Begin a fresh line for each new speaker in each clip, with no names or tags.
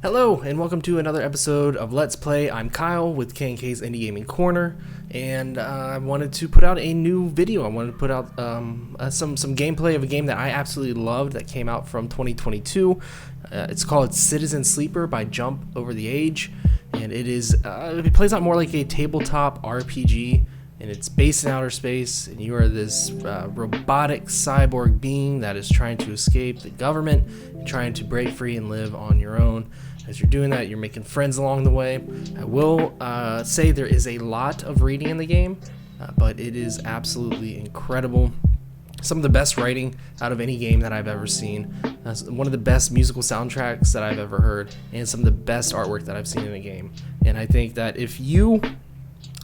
Hello, and welcome to another episode of Let's Play. I'm Kyle with K&K's Indie Gaming Corner, and I wanted to put out a new video. I wanted to put out some gameplay of a game that I absolutely loved that came out from 2022. It's called Citizen Sleeper by Jump Over the Age, and it plays out more like a tabletop RPG, and it's based in outer space, and you are this robotic cyborg being that is trying to escape the government, trying to break free and live on your own. As you're doing that, you're making friends along the way. I will say there is a lot of reading in the game, but it is absolutely incredible. Some of the best writing out of any game that I've ever seen. One of the best musical soundtracks that I've ever heard, and some of the best artwork that I've seen in a game. And I think that if you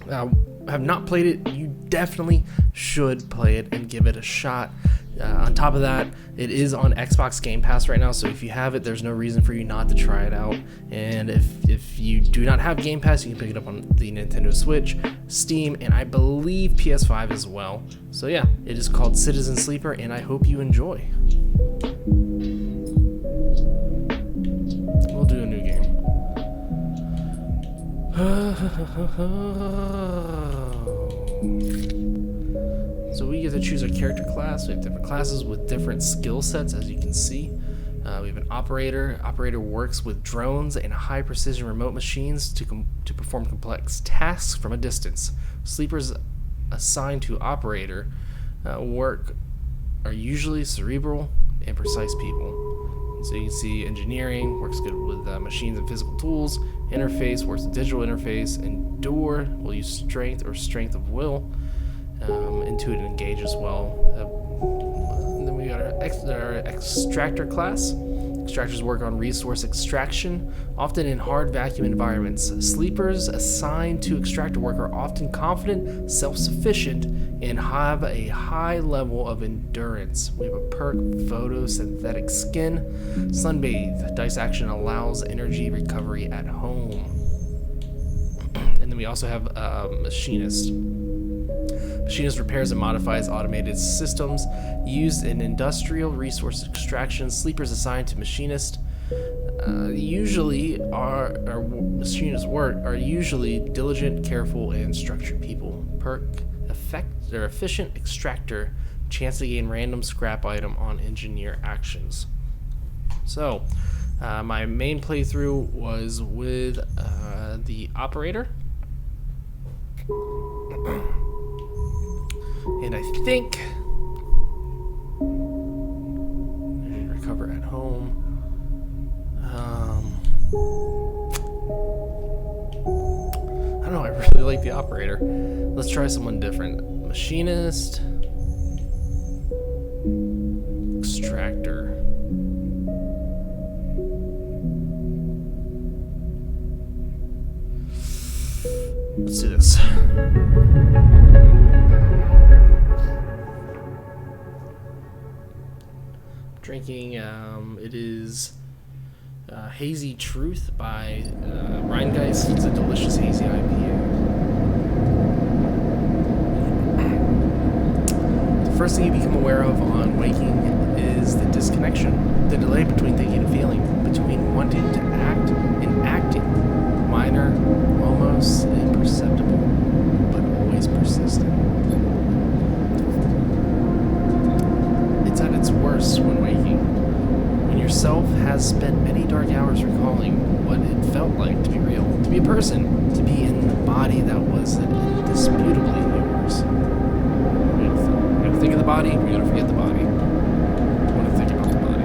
have not played it, you definitely should play it and give it a shot. On top of that, it is on Xbox Game Pass right now, so if you have it, there's no reason for you not to try it out. And if you do not have Game Pass, you can pick it up on the Nintendo Switch, Steam, and I believe PS5 as well. So yeah, it is called Citizen Sleeper, and I hope you enjoy. We'll do a new game. So we get to choose our character class. We have different classes with different skill sets, as you can see. We have an operator. Operator works with drones and high-precision remote machines to perform complex tasks from a distance. Sleepers assigned to operator work are usually cerebral and precise people. So you can see engineering works good with machines and physical tools. Interface works with digital interface. Endure will use strength or strength of will. Intuit and engage as well. And then we got our extractor class. Extractors work on resource extraction, often in hard vacuum environments. Sleepers assigned to extractor work are often confident, self-sufficient, and have a high level of endurance. We have a perk, photosynthetic skin. Sunbathe. Dice action allows energy recovery at home. And then we also have machinist. Machinist repairs and modifies automated systems used in industrial resource extraction. Sleepers assigned to machinist usually are usually diligent, careful, and structured people. Perk efficient extractor, chance to gain random scrap item on engineer actions. So my main playthrough was with the operator. And I think recover at home. I don't know, I really like the operator. Let's try someone different. Machinist. Extractor. Let's do this. Drinking, it is Hazy Truth by Rheingeist. It's a delicious hazy IPA. The first thing you become aware of on waking is the disconnection, the delay between thinking and feeling, between wanting to act and acting. Minor, almost imperceptible, but always persistent. It's at its worst when waking, when yourself has spent many dark hours recalling what it felt like to be real, to be a person, to be in the body that was indisputably yours. We gotta think of the body, we gotta forget the body. We want to think about the body.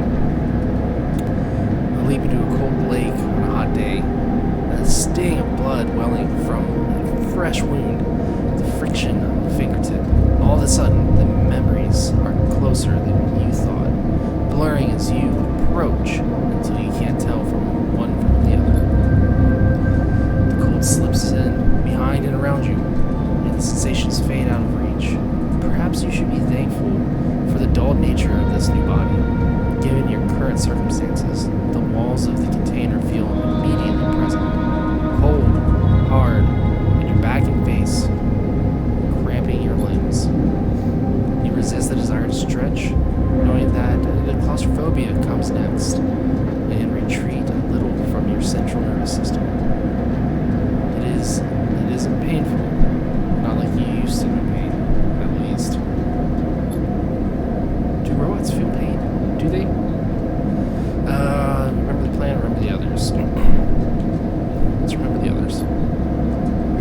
I leap into a cold lake on a hot day, a sting of blood welling from a fresh wound, the friction of a fingertip. All of a sudden, the memories are closer than you thought, blurring as you approach until you can't tell from one from the other. The cold slips in behind and around you, and the sensations fade out of reach. Perhaps you should be thankful for the dulled nature of this new body. Given your current circumstances, the walls of the container feel immediately present. Cold, hard, and your back and face, cramping your limbs. You resist the desire to stretch, knowing that the claustrophobia comes next, and retreat a little from your others. Let's remember the others.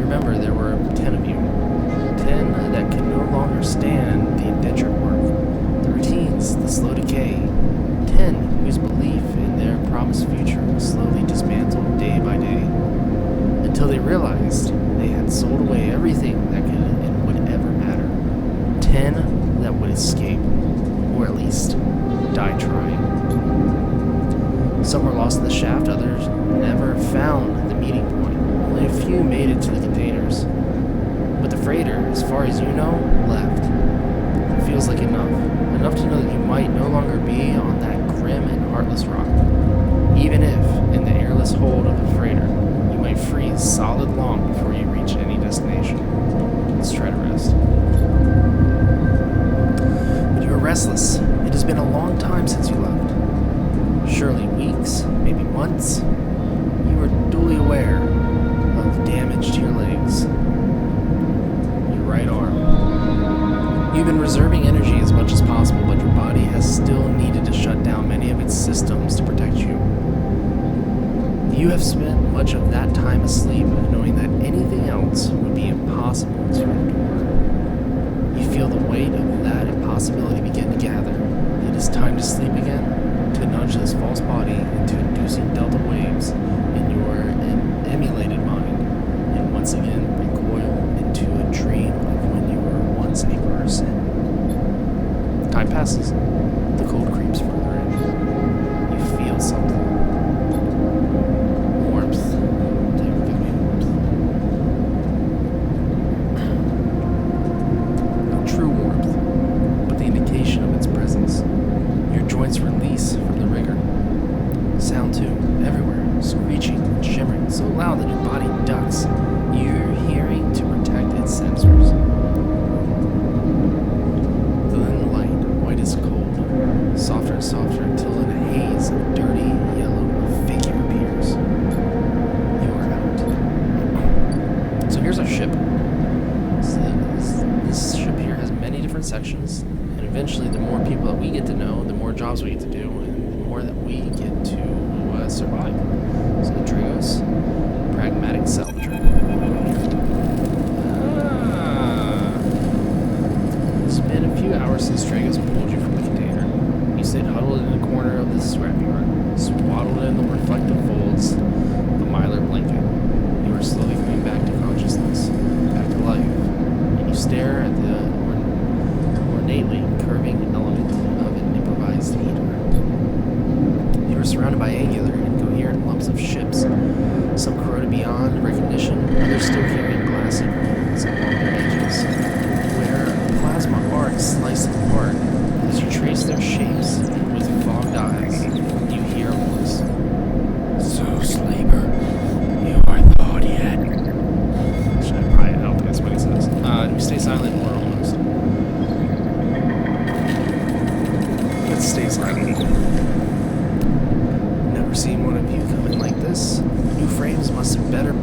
Remember, there were 10 of you. 10 that could no longer stand the indentured work, the routines, the slow decay. 10 whose belief in their promised future was slowly dismantled day by day, until they realized they had sold away everything that could and would ever matter. 10 that would escape, or at least die trying. Some were lost in the shaft, others never found the meeting point. Only a few made it to the containers. But the freighter, as far as you know, left. It feels like enough. Enough to know that you might no longer be on that grim and heartless rock. Even if, in the airless hold of the freighter, you might freeze solid long before you reach any destination. Let's try to rest. But you are restless. It has been a long time since you left. Surely weeks, maybe months. You are duly aware of damage to your legs. Your right arm. You've been reserving energy as much as possible, but your body has still needed to shut down many of its systems to protect you. You have spent much of that time asleep, knowing that anything else would be impossible to endure. You feel the weight of that impossibility begin to gather. It is time to sleep again, to nudge this false body into inducing delta waves in your emulated mind, and once again recoil into a dream of when you were once a person. Time passes. The cold creeps further in. You feel something. Warmth. They were giving me warmth. No true warmth, but the indication of its presence. Your joints release from the rigor. Sound too, everywhere, screeching and shimmering, so loud that your body ducks, your hearing to protect its sensors. Then the light, white as cold, softer and softer until in a haze of dirty yellow a figure appears. You are out. So here's our ship. This ship here has many different sections, and eventually the more people that we get to know, the more jobs we get to do, and the more that we get to survive. So the Dragos, pragmatic salvager. It's been a few hours since Dragos pulled you from the container. You sit huddled in a corner of the scrapyard, swaddled in the reflective folds of a mylar blanket. You are slowly coming back to consciousness, back to life, and you stare at the ornately curving element of an improvised heater. You are surrounded by angular and coherent lumps of ships, some corroded beyond recognition, others still carrying glassy molds along their edges, where plasma arcs slice them apart. As you trace their shapes with fogged eyes, you hear a voice. So, sleeper, you aren't thawed yet. I don't think that's what he says. Do we stay silent or almost? Let's stay silent. Never seen one of you come in like this. New frames must have better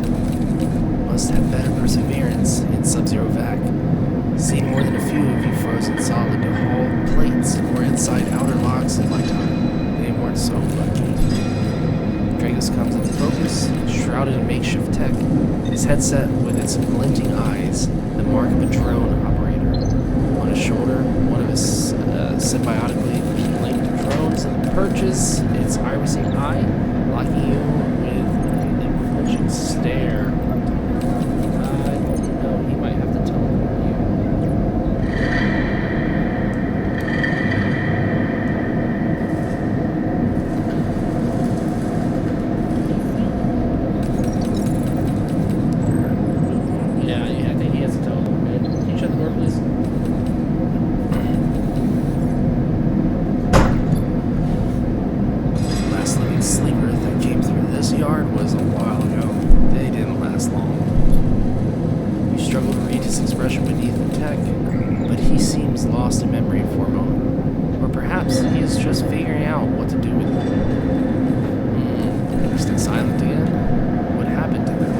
perseverance in sub-zero vac. Seen more than a few of you frozen solid to haul plates or inside outer locks in my time. They weren't so lucky. Dragos comes into focus, shrouded in makeshift tech, his headset with its glinting eyes, the mark of a drone operator. On his shoulder, one of his symbiotically linked drones perches its irising eye, locking you with an unflinching stare. I don't know, he might have to tell you. Yeah, I think he has to tell him. Can you shut the door, please? Last living sleeper that came through this yard was a while ago. They didn't last long. You struggle to read his expression beneath the tech, but he seems lost in memory for a moment. Or perhaps he is just figuring out what to do with it. They're still silent again. What happened to them?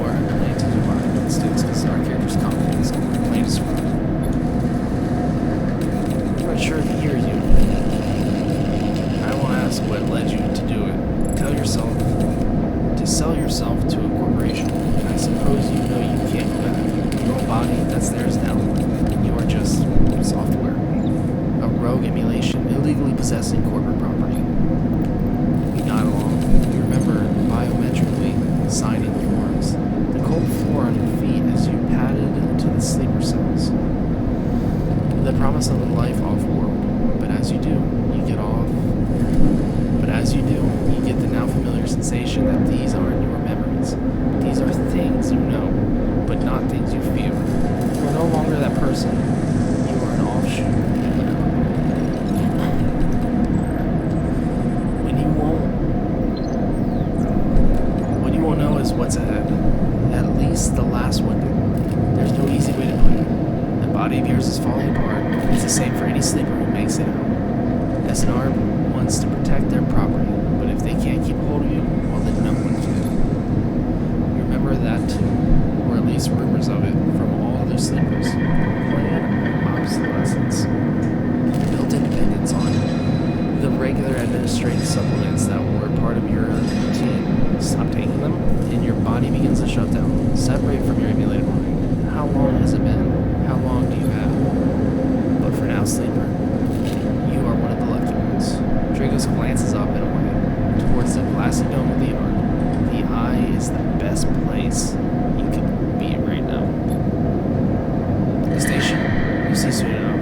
Or plain to divine instincts, because our character's confidence is plain to describe. I'm not sure if he hears you. I won't ask what led you to do it. Tell your yourself to sell yourself to a corporation. I suppose you know you can't go back. Your own body, that's theirs now. You are just software. A rogue emulation, illegally possessing corporate property. We got along. You remember biometrically signing forms. The cold floor on your feet as you padded into the sleeper cells. The promise of a life off-world. But as you do, you get off. But as you do, you get the now familiar sensation that these aren't your memories. These are things you know, but not things you feel. You are no longer that person. You are an offshoot. What you won't know is what's ahead. At least the last window. There's no easy way to put it. The body of yours is falling apart. It's the same for any sleeper who makes it out. S&R wants to protect their property, but if they can't keep hold of you, well then no one can. You remember that too, or at least rumors of it, from all other sleepers. Planned obsolescence. Built independence on the regular administrative supplements that were part of your routine. Stop taking them, and your body begins to shut down. Separate from your emulated mind. How long has it been? How long do you have? But for now, sleeper, you are one of the lucky ones. Dragos glances up and away, towards the glassy dome of the yard. The eye is the best place you could be right now. The station, you see soon enough.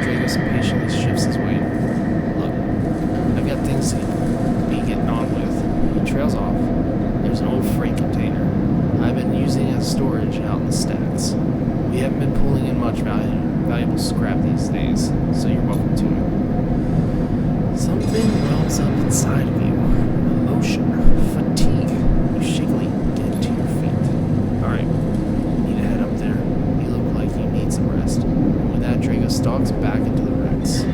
Dragos impatiently shifts his weight. Look, I've got things to be getting on with. He trails off. There's an old freight container I've been using as storage out in the stacks. We haven't been pulling in much valuable scrap these days, so you're welcome to it. Something wells up inside of you. Emotion, fatigue. You shakily get to your feet. Alright, you need to head up there. You look like you need some rest. And with that, Drago stalks back into the wrecks.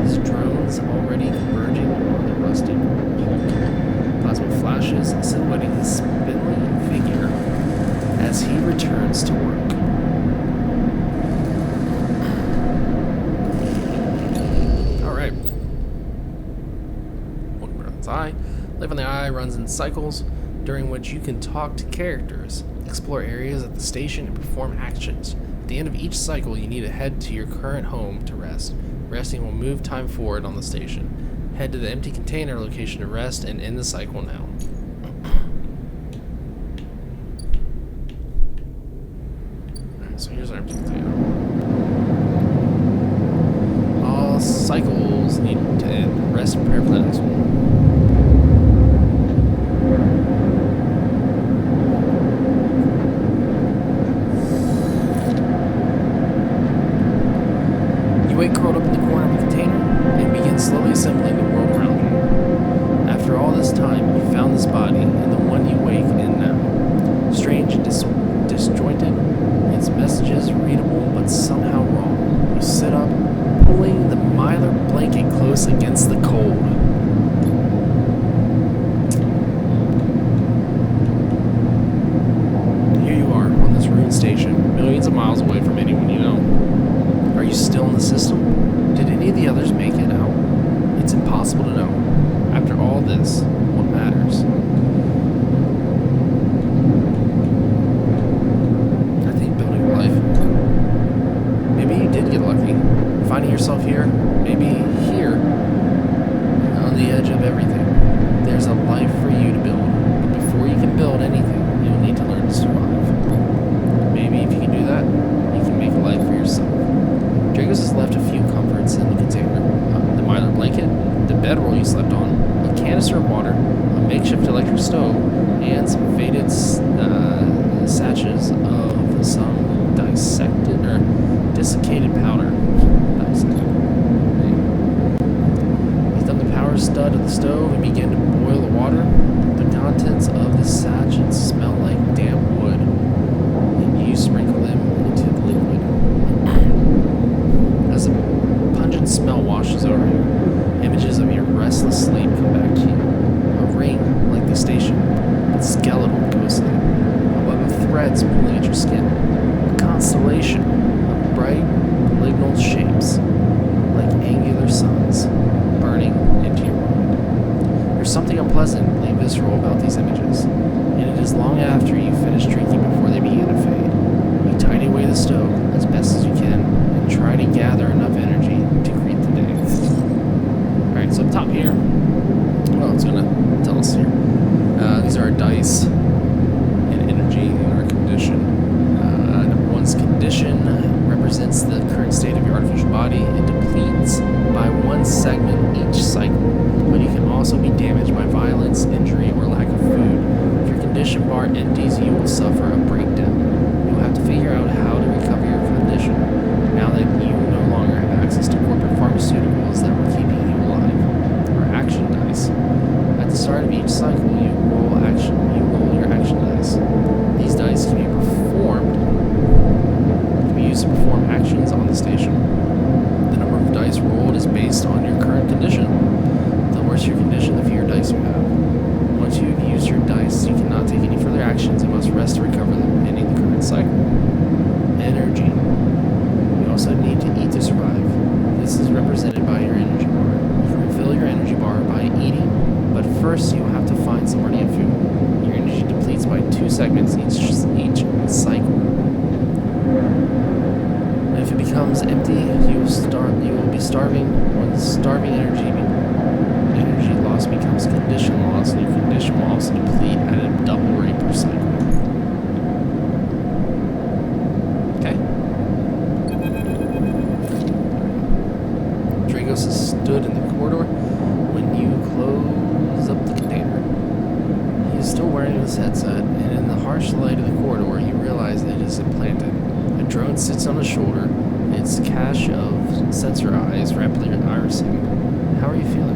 His drones already converging on the rusted hulk. Plasma flashes silhouetting his spindly figure as he returns to work. Alright. Welcome to the Eye. Life on the Eye runs in cycles, during which you can talk to characters, explore areas at the station, and perform actions. At the end of each cycle, you need to head to your current home to rest. Resting will move time forward on the station. Head to the empty container location to rest and end the cycle now. Alright, so here's our empty container. All cycles need to end. Rest and prepare for the next one. You wait curled up in the corner of the container and begin slowly assembling the world around you. After all this time, you found this body and the one you wake in now. Strange and disjointed, its messages readable but somehow wrong. You sit up, pulling the mylar blanket close against the cold. Here you are on this ruined station, millions of miles away from anyone you know. Are you still in the system? Did any of the others make it out? It's impossible to know. After all this, what matters? I think building your life. Maybe you did get lucky. Finding yourself here, maybe here, on the edge of everything. There's a life for you to build. But before you can build anything, you'll need to learn to survive. Maybe if you can do that, you can make a life for yourself. Dragos has left a few comforts in the container. The mylar blanket, the bedroll you slept on, a canister of water, a makeshift electric stove, and some faded sachets of some dissected or desiccated powder. He's done the power stud of the stove and began to boil the water. The contents of the sachets smell like damp wood, and you sprinkle them into the liquid. As a pungent smell washes over you, images of your restless sleep come back to you. A ring like the station, but skeletal ghostly. A web of threads pulling at your skin. A constellation of bright polygonal shapes, like angular suns, burning into your mind. There's something unpleasantly visceral about these images, and it is long after you finish drinking before they begin to fade. You tidy away the stove as best as you can, and try to gather enough energy to greet the day. Alright, so up top here, well, it's going to tell us here. These are our dice and energy in our condition. Number one's condition represents the current state of your artificial body. It depletes by one segment each cycle, but you can also be damaged by violence, injury, or lack of food. If your condition bar empties, you will suffer a breakdown. You will have to figure out how to recover your condition now that you no longer have access to corporate pharmaceuticals that were keeping you alive. Our action dice. At the start of each cycle, you roll your action dice. These dice can be used to perform actions on the station. The number of dice rolled is based on your current condition. The worse your condition, the fewer dice you have. Once you have used your dice, you cannot take any further actions and must rest to recover them, ending the current cycle. Energy. You also need to eat to survive. This is represented by your energy bar. You can refill your energy bar by eating, but first you will have to find somewhere to get food. Your energy depletes by 2 segments each cycle. And if it becomes empty, you will be starving. When starving energy loss becomes condition loss, and your condition will also deplete at a double rate per cycle. Okay. Dragos has stood in the corridor when you close up the container. He is still wearing his headset, and in the harsh light of the corridor, you realize that it is implanted. A drone sits on his shoulder, its cache of sensor eyes rapidly irising. How are you feeling?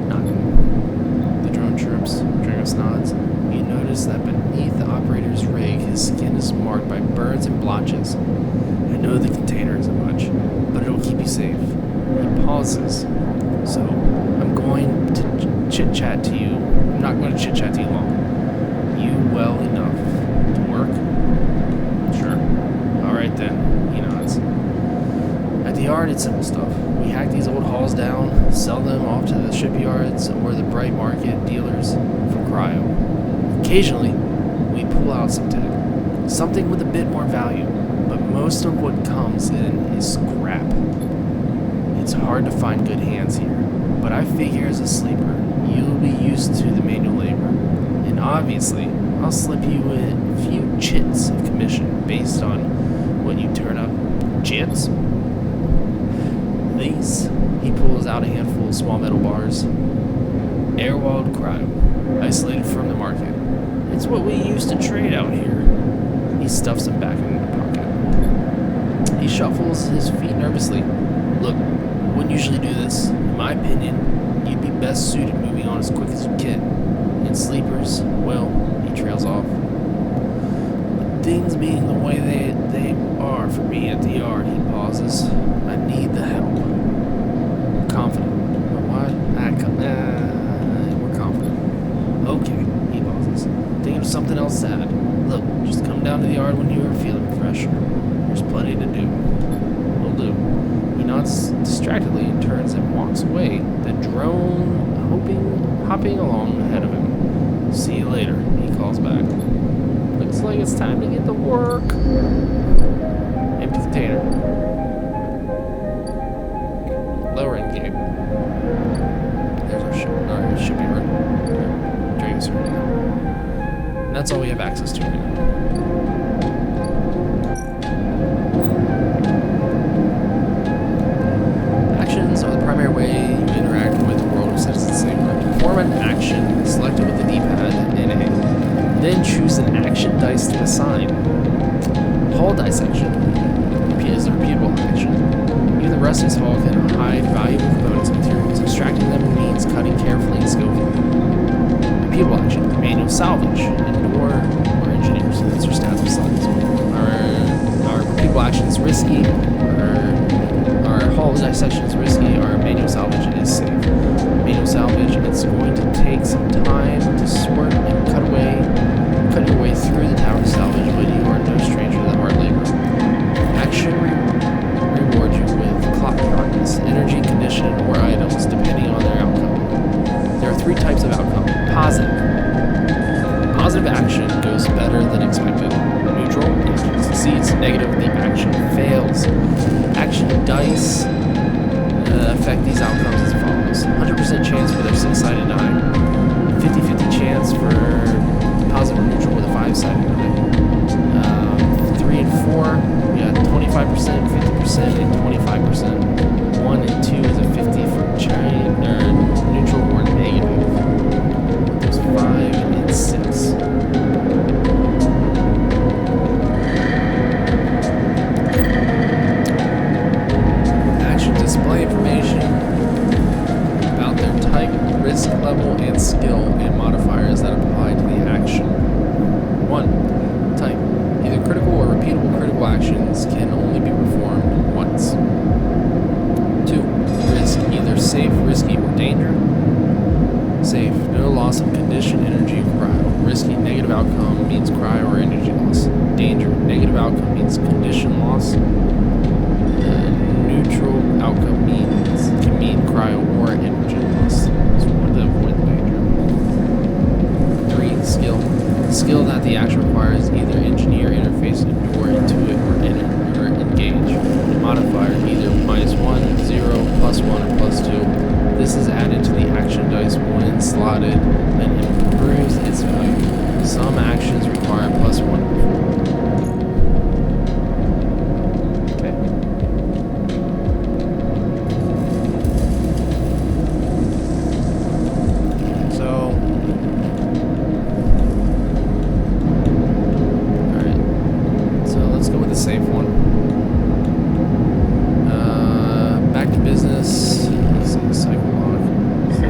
Not good. The drone chirps. Dragos nods. You notice that beneath the operator's rig, his skin is marked by burns and blotches. I know the container isn't much, but it'll keep you safe. He pauses. So, I'm going to chit-chat to you. I'm not going to chit-chat to you long. You well enough to work? Sure. Alright then, he nods. At the yard, it's simple stuff. We hack these old halls down, sell them off to the shipyards or the bright market dealers for cryo. Occasionally, we pull out some tech. Something with a bit more value, but most of what comes in is scrap. It's hard to find good hands here, but I figure as a sleeper, you'll be used to the manual labor. And obviously, I'll slip you in a few chits of commission based on what you turn up. Chits? These, he pulls out a handful of small metal bars. Airwalled cryo, isolated from the market. It's what we used to trade out here. He stuffs them back in the pocket. He shuffles his feet nervously. Look, I wouldn't usually do this. In my opinion, you'd be best suited moving on as quick as you can. And sleepers, well, he trails off. But things being the way they are for me at the yard, he pauses. I need the help. We're confident. What? We're confident. Okay, he pauses. Thinking of something else to add. Look, just come down to the yard when you are feeling fresher. There's plenty to do. Will do. He nods distractedly and turns and walks away, the drone hopping along ahead of him. See you later, he calls back. Looks like it's time to get to work. Empty container. Lowering gate. There's our ship. Alright, shipyard. Dragons are here. And that's all we have access to right now. Actions are the primary way you interact with the world of Citizen Saber. Perform an action, select it with the D-pad, NA. Then choose an action dice to assign. Hull dissection is a repeatable action. Even the rustiest hull can hide valuable components and materials. Extracting them means cutting carefully and skillfully. Repeatable action, manual salvage, indoor or engineers. That's your stats besides. Our repeatable action is risky. Our hull dissection is risky. Our manual salvage is safe. Manual salvage, it's going to take some time to sort and cut your way through the tower to salvage, but you are no stranger to the hard labor. Action reward you with clock progress, energy, condition, or items, depending on their outcome. There are 3 types of outcomes. Positive. Positive action goes better than expected. Neutral, the action succeeds. Negative, the action fails. Action dice affect these outcomes as follows. 100% chance for their 6-sided die. 50-50 chance for positive or neutral with a 5-sided die. 3 and 4, we got 25%, 50%, and 25%. 1 and 2 is a 50 for neutral or negative. There's 5 and 6. Action display information about their type, risk level, and skill, and modifiers that apply to the action. 1. Type. Either critical or repeatable critical actions can only be performed once. 2. Risk. Either safe, risky, or danger. Safe. No loss of condition, energy, cryo. Risky. Negative outcome means cryo or energy loss. Danger. Negative outcome means condition loss. Neutral outcome can mean cryo or energy loss. So we want to avoid the danger. 3. Skill. Skill that the action requires either engineer, interface, endure, intuit, or engage. Modifier either -1, 0, +1, or +2. This is added to the action dice when slotted and improves its value. Some actions require +1 performed. Okay. So, alright. So let's go with the safe one. Back to business. Let's see, cycle log. So,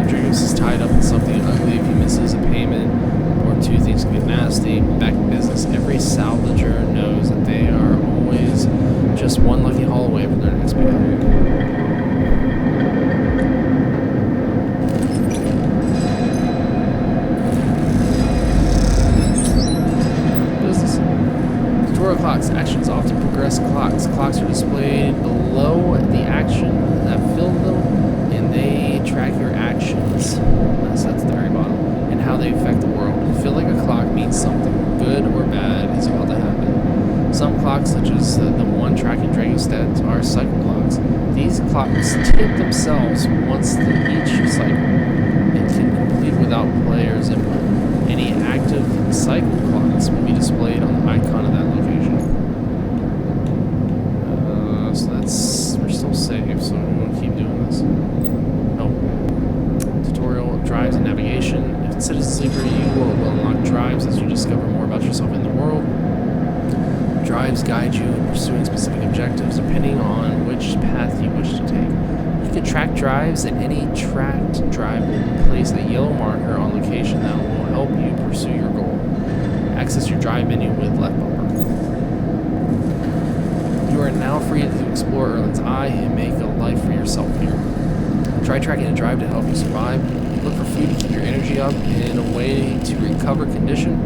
Dragos is tied up in something ugly. If he misses a payment or 2, things can get nasty. Back to business. Every salvager knows that they are always just one lucky haul away from their next payment. Clocks. Actions often progress clocks. Clocks are displayed below the action that filled them, and they track your actions. So that's the very bottom. And how they affect the world. Filling a clock means something good or bad is about to happen. Some clocks, such as the one tracking Dragostats, are cycle clocks. These clocks tip themselves once each cycle and can complete without player's input. Any active cycle clocks will be displayed on the icon of that location. So we're still safe, so we want to keep doing this. Oh. Tutorial, drives and navigation. If it's Citizen Sleeper, you will unlock drives as you discover more about yourself in the world. Drives guide you in pursuing specific objectives depending on which path you wish to take. You can track drives, and any tracked drive will place a yellow marker on location that will help you pursue your goal. Access your drive menu with left bumper. You are now free to explore Erlen's Eye and make a life for yourself here. Try tracking a drive to help you survive. Look for food to keep your energy up and a way to recover condition.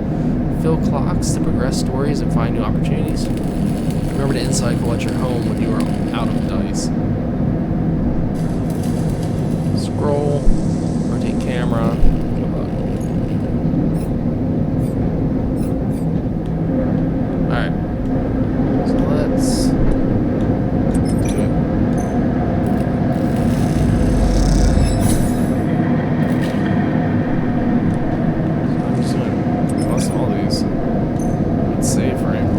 Fill clocks to progress stories and find new opportunities. Remember to end cycle at your home when you are out of dice. Scroll, rotate camera. Alright. So let's do it. So I'm just gonna bust all these. Let's save frame.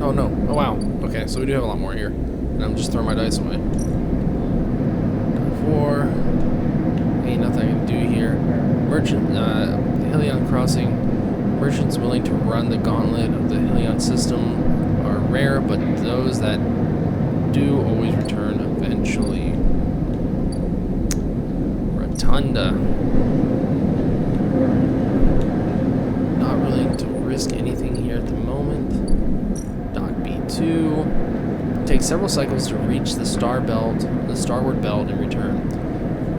Oh no. Oh wow. Okay, so we do have a lot more here. And I'm just throwing my dice away. 4. Ain't nothing I can do here. Merchant, Helion Crossing. Merchants willing to run the gauntlet of the Helion system are rare, but those that do always return eventually. Rotunda. Not willing to risk anything here at the moment. Dock B2. Take several cycles to reach the starboard belt, and return.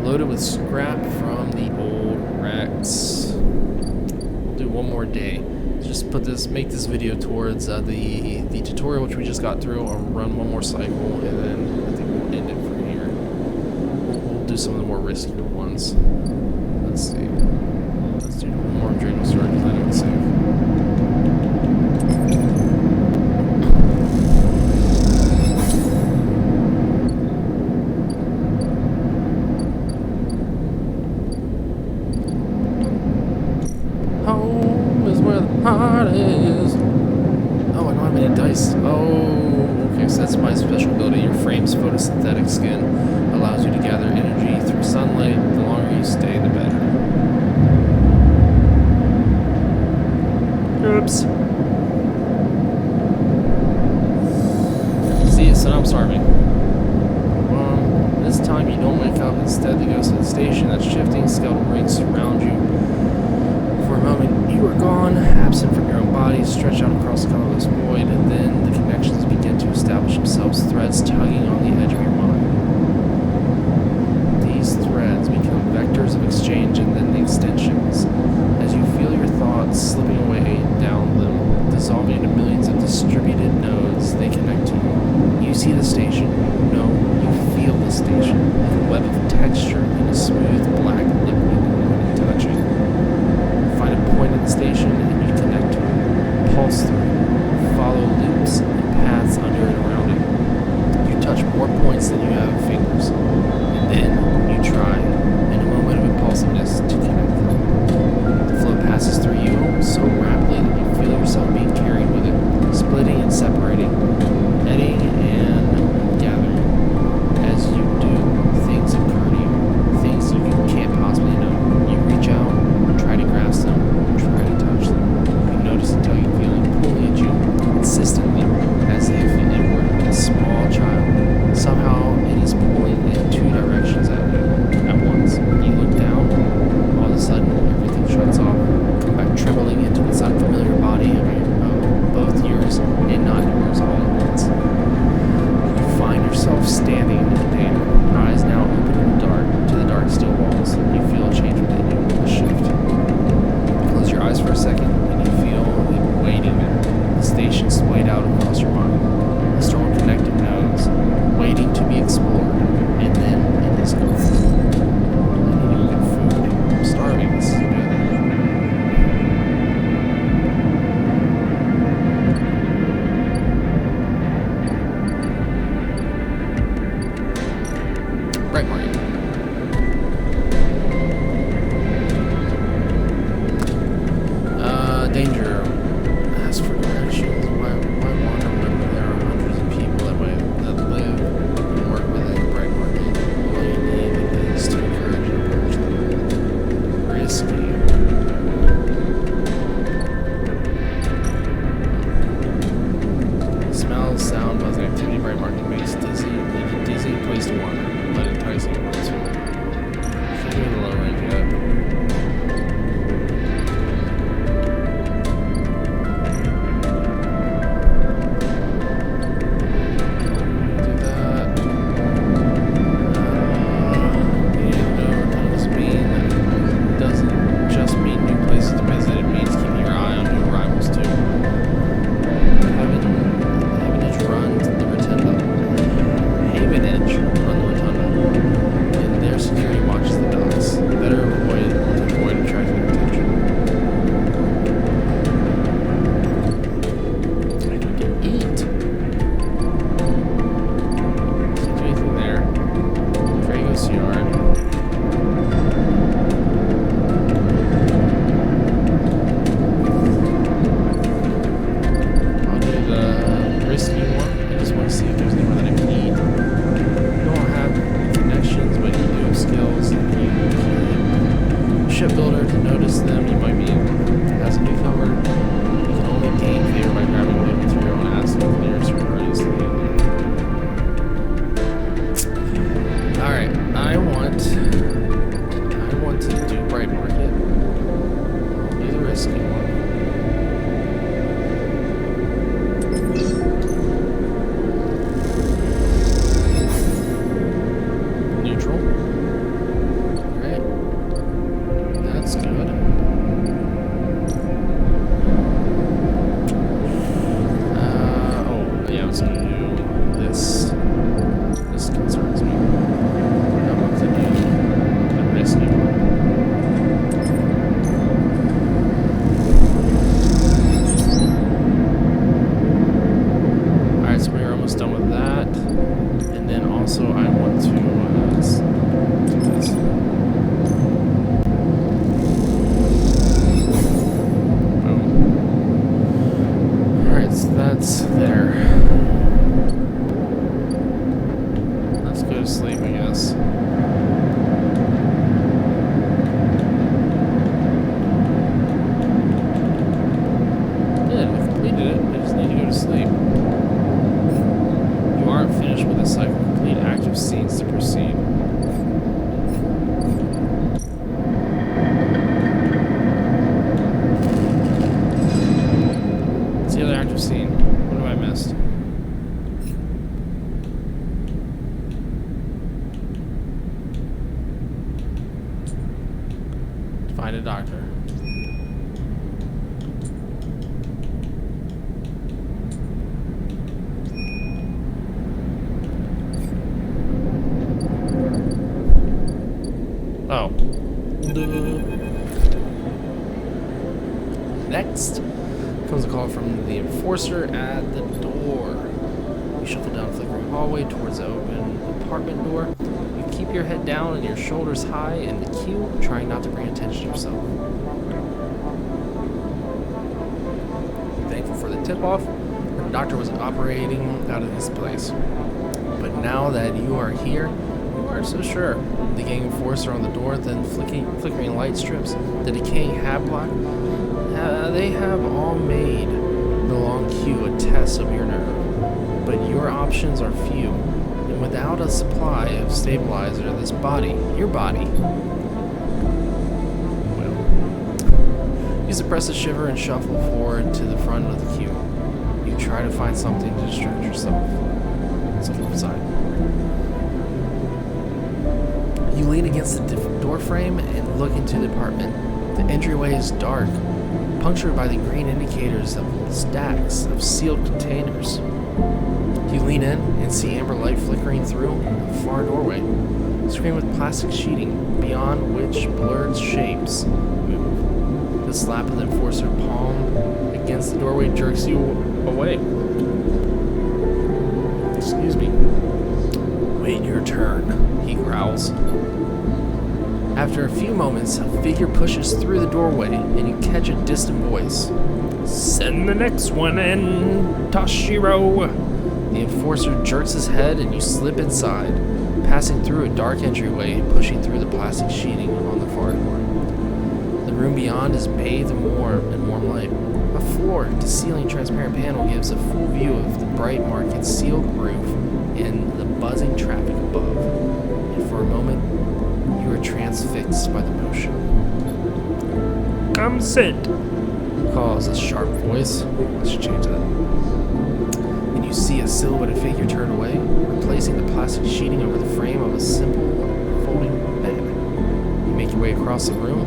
Loaded with scrap from the old wrecks. We'll do one more day. It's just make this video towards the tutorial which we just got through. I'll run one more cycle, and then I think we'll end it from here. We'll do some of the more riskier ones. Let's see. Let's do one more dream start because I know it's safe. Home is where the heart is. Oh, I don't have any dice. Oh, okay, so that's my special ability. Your frame's photosynthetic skin allows you to gather energy through sunlight. The longer you stay, the better. Oops. See, so now I'm starving. This time you don't wake up. Instead, the ghost of the station that's shifting, skeletal rings surround you. For a moment, you are gone, absent from your own body, stretched out across the colorless void, and then the connections begin to establish themselves, threads tugging on the edge of your mind. These threads become vectors of exchange and then extensions. As you feel your thoughts slipping away down them, dissolving into millions of distributed nodes, they connect to you. You see the station. No, you feel the station. A web of texture in a smooth black liquid when touching. Find a point at the station and you connect to it. Pulse through it. Follow loops and paths under and around it. You touch more points than you have fingers. And then you try, in a moment of impulsiveness, to connect them. The flow passes through you so rapidly that you feel yourself being carried with it, splitting and separating, eddying and gathering. As you do, things occur to you, things you can't possibly know. You reach out, try to grasp them, try to touch them. You notice a tugging feeling pulling at you consistently, as if it were a small child. Somehow it is pulling in two directions at you at once. You look down, all of a sudden everything shuts off. Come back trembling into this unfamiliar body of both yours and not yours all at once. You find yourself standing in the container, your eyes now open in the dark to the dark steel walls. You feel a change within you, a shift. Close your eyes for a second, and you feel it waiting there. The station splayed out across your mind. A storm of connected nodes, waiting to be explored, and then it is gone. I need to go get food. I'm starving. This is good. Right, Mario. Danger. Ask for directions. Why wander when there are hundreds of people that live and work within the bright market? All you need is to encourage and approach them. Risky. Smell, sound, buzz, and activity. Bright market makes dizzy. A dizzy place to wander, but enticing one too. Can't do the low range yet. Run the rotunda. just gonna do this. This concerns me. I'm going to do the rescue. Alright, so we're almost done with that. And then also I want to do this. So that's there. Let's go to sleep, I guess. Good, we completed it. I just need to go to sleep. You aren't finished with the cycle. Complete active scenes to proceed. Scene. What have I missed? Find a doctor. Oh. Next comes a call from the enforcer at the door. You shuffle down a flickering hallway towards the open apartment door. You keep your head down and your shoulders high in the queue, trying not to bring attention to yourself. You're thankful for the tip-off. The doctor was operating out of this place. But now that you are here, you aren't so sure. The gang enforcer on the door, then flickering light strips, the decaying hat block. They have all made the long queue a test of your nerve, but your options are few, and without a supply of stabilizer, this body, your body, well, you suppress a shiver and shuffle forward to the front of the queue. You try to find something to distract yourself. So flip aside. You lean against the door frame and look into the apartment. The entryway is dark, punctured by the green indicators of stacks of sealed containers. You lean in and see amber light flickering through a far doorway, screened with plastic sheeting, beyond which blurred shapes move. The slap of the enforcer palm against the doorway jerks you away. Excuse me. Wait your turn, he growls. After a few moments, a figure pushes through the doorway, and you catch a distant voice. Send the next one in, Tashiro. The enforcer jerks his head, and you slip inside, passing through a dark entryway and pushing through the plastic sheeting on the far door. The room beyond is bathed in warm light. A floor-to-ceiling transparent panel gives a full view of the bright market sealed roof and the buzzing traffic above. And for a moment, you are transfixed by the motion. Come sit, calls a sharp voice. I should change that. And you see a silhouetted figure turn away, replacing the plastic sheeting over the frame of a simple folding bed. You make your way across the room.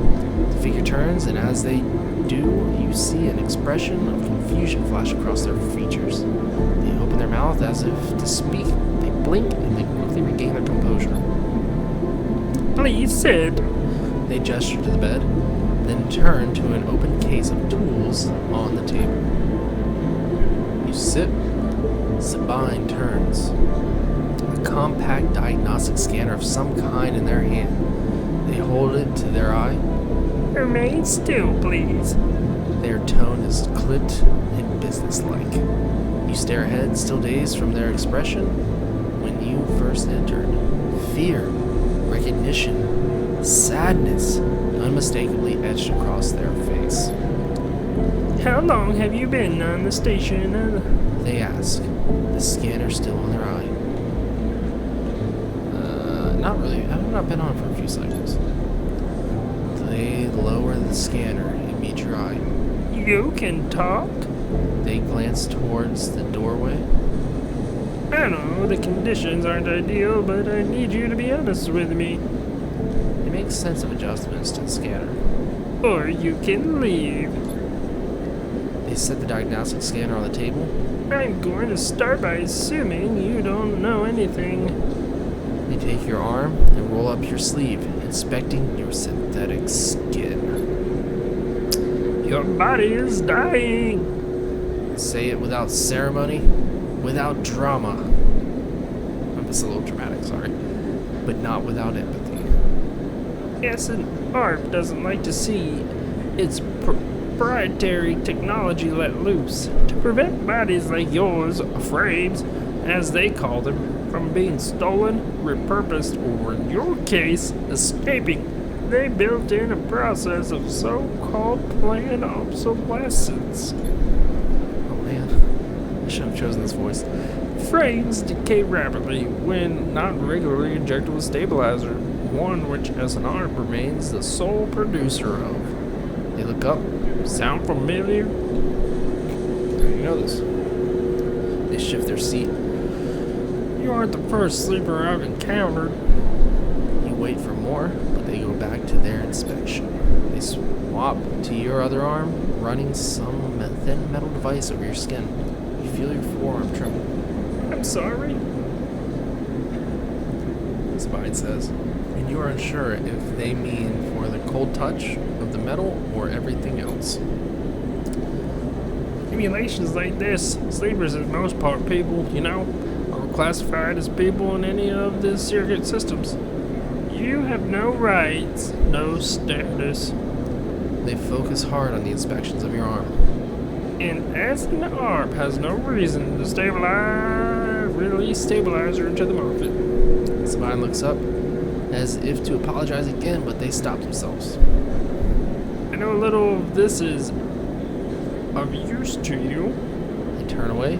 The figure turns, and as they do, you see an expression of confusion flash across their features. They open their mouth as if to speak. They blink, and they quickly regain their composure. Please sit. They gesture to the bed, then turn to an open case of tools on the table. You sit. Sabine turns. A compact diagnostic scanner of some kind in their hand. They hold it to their eye. Remain still, please. Their tone is clipped and businesslike. You stare ahead, still dazed from their expression. When you first entered, fear, recognition, sadness unmistakably etched across their face. How long have you been on the station? They ask, the scanner still on their eye. Not really. I've not been on for a few cycles. They lower the scanner and meet your eye. You can talk? They glance towards the doorway. I know the conditions aren't ideal, but I need you to be honest with me. They make sense of adjustments to the scanner. Or you can leave. They set the diagnostic scanner on the table.
I'm going to start by assuming you don't know anything.
They take your arm and roll up your sleeve, inspecting your synthetic skin.
Your body is dying.
They say it without ceremony, without drama. It's a little dramatic, sorry. But not without empathy.
Yes, an ARP doesn't like to see its proprietary technology let loose to prevent bodies like yours, frames, as they call them, from being stolen, repurposed, or in your case, escaping. They built in a process of so-called planned obsolescence.
Oh man, I should have chosen this voice.
Frames decay rapidly when not regularly injected with stabilizer, one which as an ARP remains the sole producer of.
They look up.
Sound familiar?
You know this. They shift their seat.
You aren't the first sleeper I've encountered.
You wait for more, but they go back to their inspection. They swap to your other arm, running some thin metal device over your skin. You feel your forearm tremble.
I'm sorry,
Sabine says, and you are unsure if they mean for the cold touch of the metal or everything else.
Simulations like this, sleepers for the most part people, are classified as people in any of the circuit systems. You have no rights, no status.
They focus hard on the inspections of your arm.
And as an ARP has no reason to release stabilizer into the market.
Sabine looks up, as if to apologize again, but they stop themselves.
I know a little of this is of use to you.
They turn away,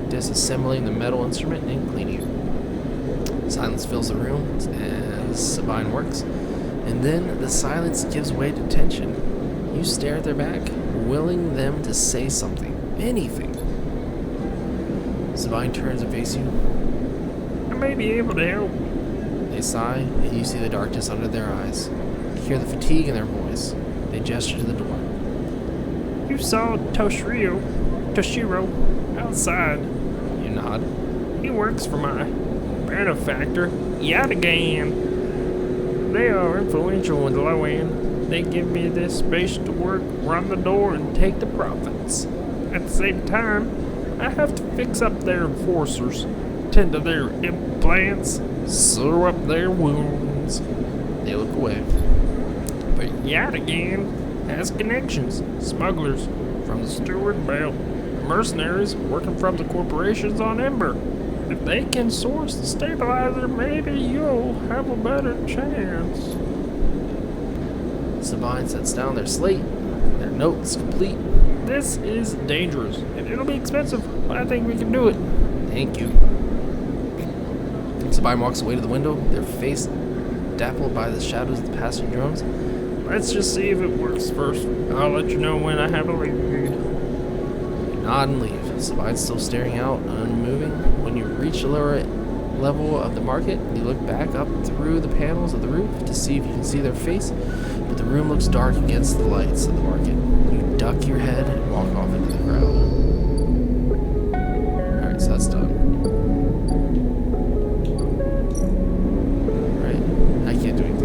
disassembling the metal instrument and cleaning it. Silence fills the room as Sabine works, and then the silence gives way to tension. You stare at their back, willing them to say something, anything. Sabine turns and faces you.
I may be able to help.
They sigh, and you see the darkness under their eyes. You hear the fatigue in their voice. They gesture to the door.
You saw Toshiro outside.
You nod.
He works for my benefactor, Yadigan. They are influential in the low end. They give me this space to work, run the door, and take the profits. At the same time, I have to fix up their enforcers, tend to their implants, sew up their wounds.
They look away.
But Yadigan has connections, smugglers from the Stewart Belt, mercenaries working from the corporations on Ember. If they can source the stabilizer, maybe you'll have a better chance.
Sabine sets down their slate, their notes complete.
This is dangerous, and it'll be expensive, but I think we can do it.
Thank you. Sabine walks away to the window, their face dappled by the shadows of the passing drones.
Let's just see if it works first. I'll let you know when I have a lead.
You nod and leave. Sabine's still staring out, unmoving. When you reach the lower level of the market, you look back up through the panels of the roof to see if you can see their face, but the room looks dark against the lights of the market. You duck your head and walk off into the crowd. Alright, so that's done. Right, I can't do anything.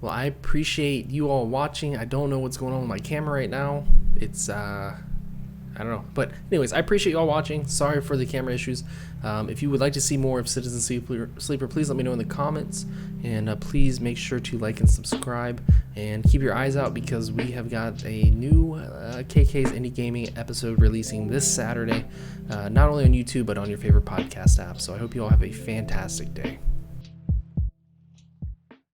Well, I appreciate you all watching. I don't know what's going on with my camera right now. It's, I don't know. But anyways, I appreciate you all watching. Sorry for the camera issues. If you would like to see more of Citizen Sleeper, please let me know in the comments. And please make sure to like and subscribe. And keep your eyes out because we have got a new KK's Indie Gaming episode releasing this Saturday. Not only on YouTube, but on your favorite podcast app. So I hope you all have a fantastic day.